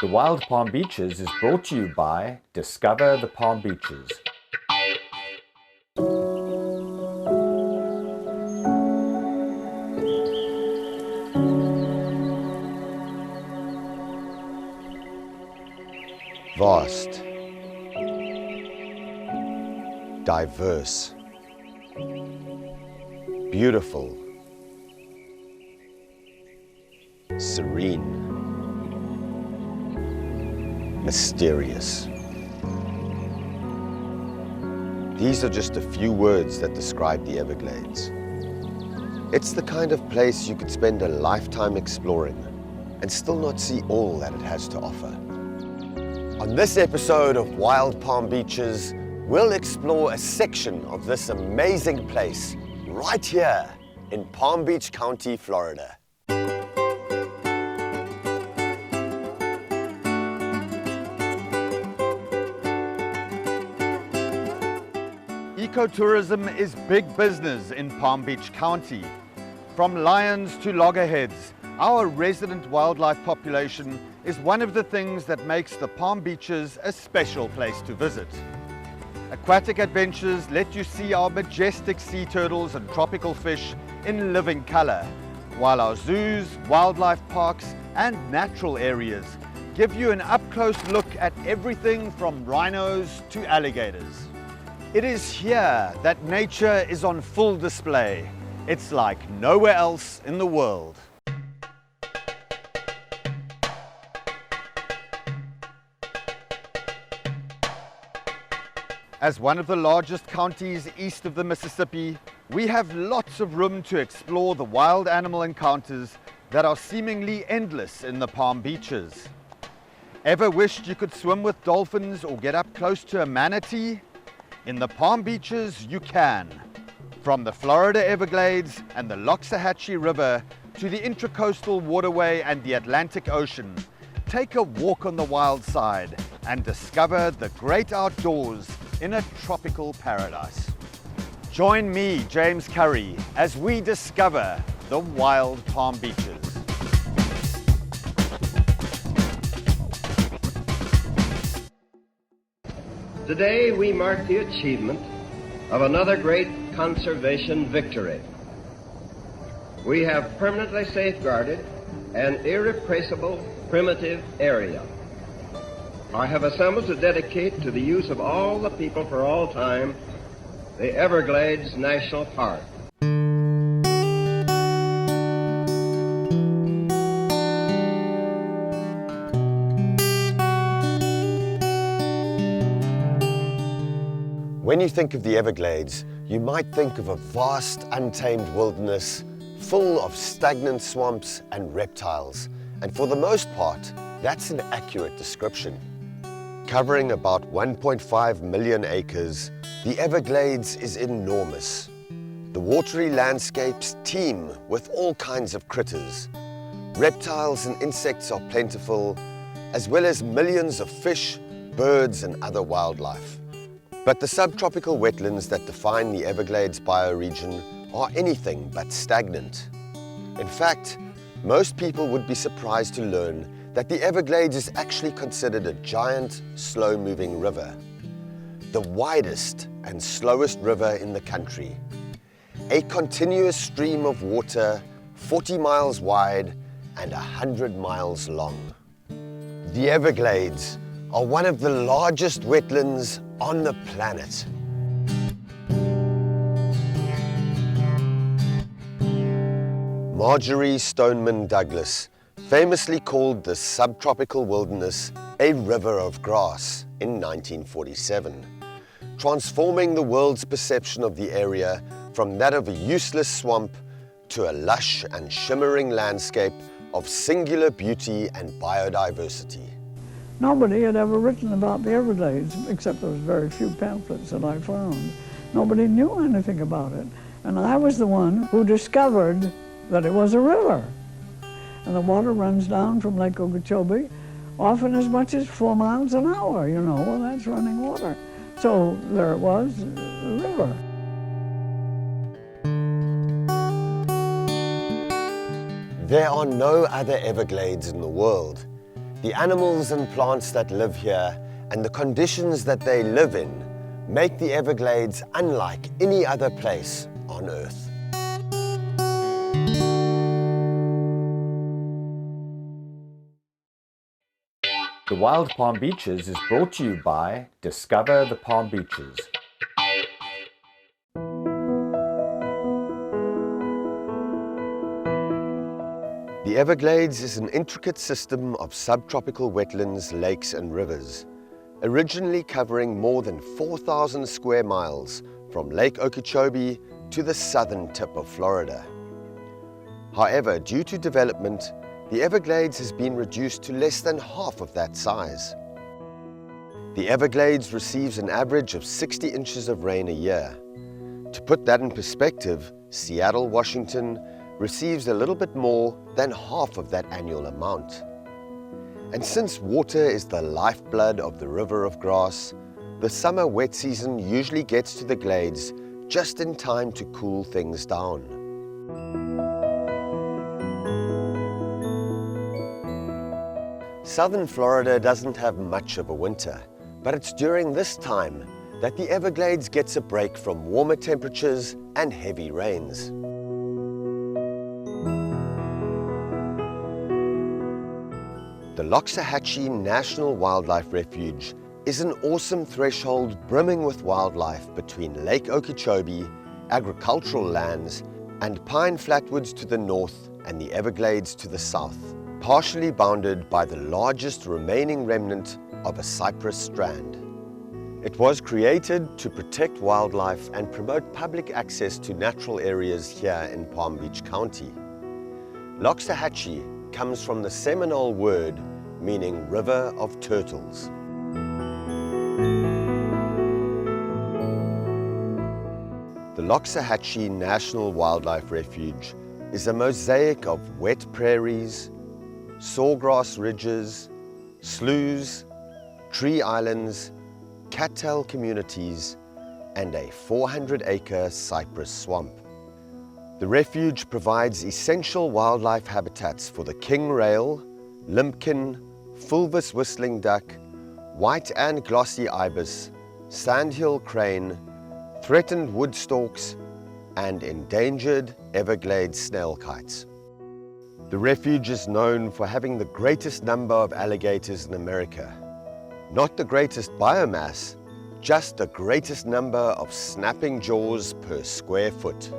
The Wild Palm Beaches is brought to you by Discover the Palm Beaches. Vast, diverse, beautiful, serene, mysterious. These are just a few words that describe the Everglades. It's the kind of place you could spend a lifetime exploring and still not see all that it has to offer. On this episode of Wild Palm Beaches, we'll explore a section of this amazing place right here in Palm Beach County, Florida. Ecotourism is big business in Palm Beach County. From lions to loggerheads, our resident wildlife population is one of the things that makes the Palm Beaches a special place to visit. Aquatic adventures let you see our majestic sea turtles and tropical fish in living color, while our zoos, wildlife parks and natural areas give you an up-close look at everything from rhinos to alligators. It is here that nature is on full display. It's like nowhere else in the world. As one of the largest counties east of the Mississippi, we have lots of room to explore the wild animal encounters that are seemingly endless in the Palm Beaches. Ever wished you could swim with dolphins or get up close to a manatee? In the Palm Beaches, you can. From the Florida Everglades and the Loxahatchee River to the Intracoastal Waterway and the Atlantic Ocean, take a walk on the wild side and discover the great outdoors in a tropical paradise. Join me, James Currie, as we discover the Wild Palm Beaches. Today we mark the achievement of another great conservation victory. We have permanently safeguarded an irreplaceable primitive area. I have assembled to dedicate to the use of all the people for all time the Everglades National Park. When you think of the Everglades, you might think of a vast, untamed wilderness full of stagnant swamps and reptiles. And for the most part, that's an accurate description. Covering about 1.5 million acres, the Everglades is enormous. The watery landscapes teem with all kinds of critters. Reptiles and insects are plentiful, as well as millions of fish, birds, and other wildlife. But the subtropical wetlands that define the Everglades bioregion are anything but stagnant. In fact, most people would be surprised to learn that the Everglades is actually considered a giant, slow-moving river. The widest and slowest river in the country. A continuous stream of water, 40 miles wide and 100 miles long. The Everglades are one of the largest wetlands on the planet. Marjorie Stoneman Douglas famously called the subtropical wilderness a river of grass in 1947, transforming the world's perception of the area from that of a useless swamp to a lush and shimmering landscape of singular beauty and biodiversity. Nobody had ever written about the Everglades, except there was very few pamphlets that I found. Nobody knew anything about it. And I was the one who discovered that it was a river. And the water runs down from Lake Okeechobee, often as much as 4 miles an hour, you know. Well, that's running water. So there it was, a river. There are no other Everglades in the world. The animals and plants that live here and the conditions that they live in make the Everglades unlike any other place on Earth. The Wild Palm Beaches is brought to you by Discover the Palm Beaches. The Everglades is an intricate system of subtropical wetlands, lakes and rivers, originally covering more than 4,000 square miles from Lake Okeechobee to the southern tip of Florida. However, due to development, the Everglades has been reduced to less than half of that size. The Everglades receives an average of 60 inches of rain a year. To put that in perspective, Seattle, Washington receives a little bit more than half of that annual amount. And since water is the lifeblood of the river of grass, the summer wet season usually gets to the glades just in time to cool things down. Southern Florida doesn't have much of a winter, but it's during this time that the Everglades gets a break from warmer temperatures and heavy rains. The Loxahatchee National Wildlife Refuge is an awesome threshold brimming with wildlife between Lake Okeechobee, agricultural lands, and pine flatwoods to the north and the Everglades to the south, partially bounded by the largest remaining remnant of a cypress strand. It was created to protect wildlife and promote public access to natural areas here in Palm Beach County. Loxahatchee comes from the Seminole word meaning river of turtles. The Loxahatchee National Wildlife Refuge is a mosaic of wet prairies, sawgrass ridges, sloughs, tree islands, cattail communities, and a 400-acre cypress swamp. The refuge provides essential wildlife habitats for the king rail, limpkin, fulvous whistling duck, white and glossy ibis, sandhill crane, threatened wood storks, and endangered Everglades snail kites. The refuge is known for having the greatest number of alligators in America. Not the greatest biomass, just the greatest number of snapping jaws per square foot.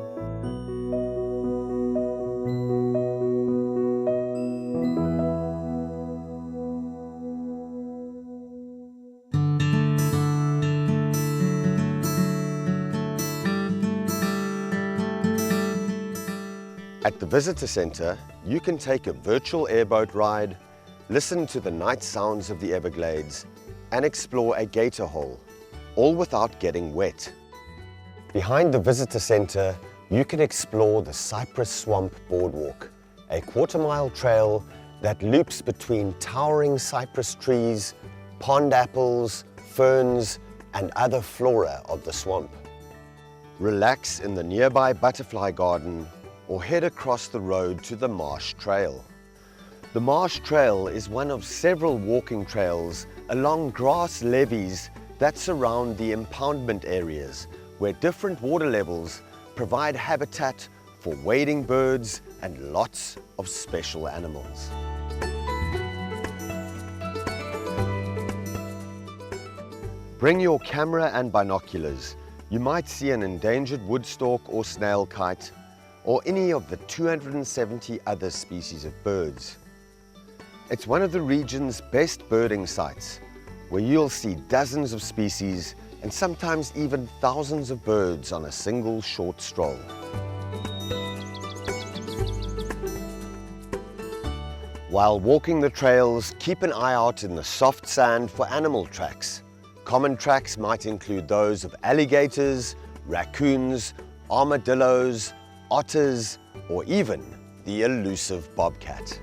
At the visitor center, you can take a virtual airboat ride, listen to the night sounds of the Everglades, and explore a gator hole, all without getting wet. Behind the visitor center, you can explore the Cypress Swamp Boardwalk, a quarter-mile trail that loops between towering cypress trees, pond apples, ferns, and other flora of the swamp. Relax in the nearby butterfly garden or head across the road to the Marsh Trail. The Marsh Trail is one of several walking trails along grass levees that surround the impoundment areas where different water levels provide habitat for wading birds and lots of special animals. Bring your camera and binoculars. You might see an endangered woodstock or snail kite, or any of the 270 other species of birds. It's one of the region's best birding sites, where you'll see dozens of species and sometimes even thousands of birds on a single short stroll. While walking the trails, keep an eye out in the soft sand for animal tracks. Common tracks might include those of alligators, raccoons, armadillos, otters, or even the elusive bobcat.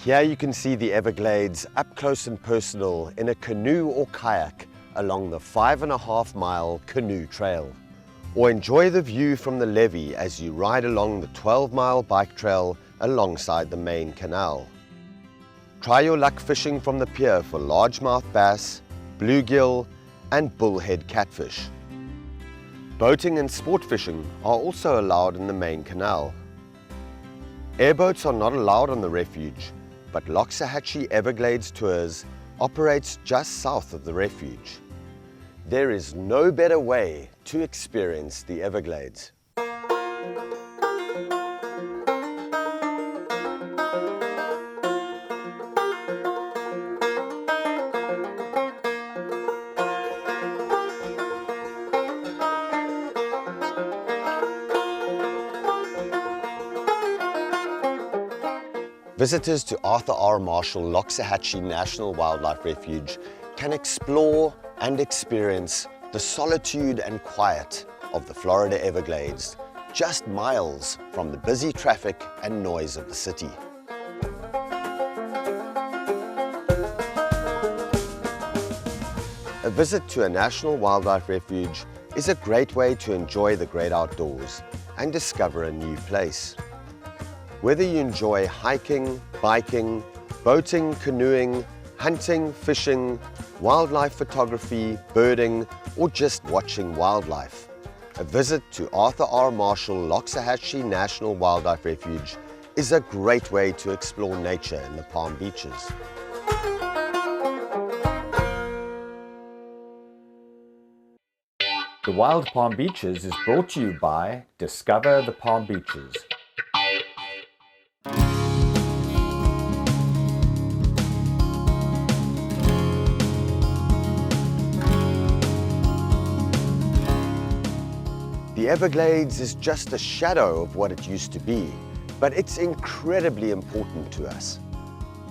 Here you can see the Everglades up close and personal in a canoe or kayak along the 5.5-mile canoe trail. Or enjoy the view from the levee as you ride along the 12-mile bike trail alongside the main canal. Try your luck fishing from the pier for largemouth bass, bluegill and bullhead catfish. Boating and sport fishing are also allowed in the main canal. Airboats are not allowed on the Refuge, but Loxahatchee Everglades Tours operates just south of the Refuge. There is no better way to experience the Everglades. Visitors to Arthur R. Marshall Loxahatchee National Wildlife Refuge can explore and experience the solitude and quiet of the Florida Everglades, just miles from the busy traffic and noise of the city. A visit to a national wildlife refuge is a great way to enjoy the great outdoors and discover a new place. Whether you enjoy hiking, biking, boating, canoeing, hunting, fishing, wildlife photography, birding, or just watching wildlife, a visit to Arthur R. Marshall Loxahatchee National Wildlife Refuge is a great way to explore nature in the Palm Beaches. The Wild Palm Beaches is brought to you by Discover the Palm Beaches. The Everglades is just a shadow of what it used to be, but it's incredibly important to us.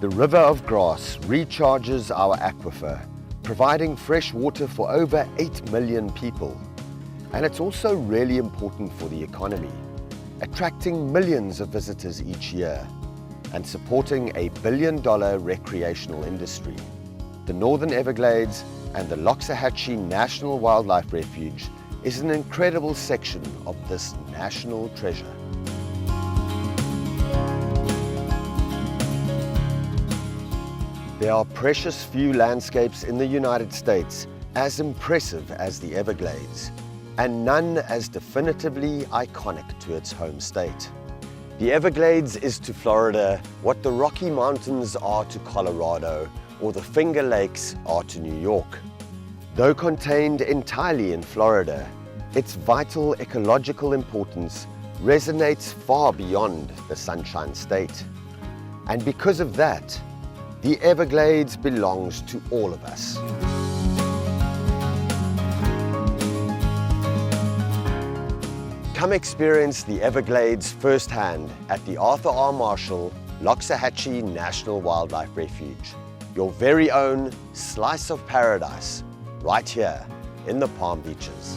The River of Grass recharges our aquifer, providing fresh water for over 8 million people. And it's also really important for the economy, attracting millions of visitors each year and supporting a billion-dollar recreational industry. The Northern Everglades and the Loxahatchee National Wildlife Refuge is an incredible section of this national treasure. There are precious few landscapes in the United States as impressive as the Everglades, and none as definitively iconic to its home state. The Everglades is to Florida what the Rocky Mountains are to Colorado or the Finger Lakes are to New York. Though contained entirely in Florida, its vital ecological importance resonates far beyond the Sunshine State. And because of that, the Everglades belongs to all of us. Come experience the Everglades firsthand at the Arthur R. Marshall Loxahatchee National Wildlife Refuge. Your very own slice of paradise right here in the Palm Beaches.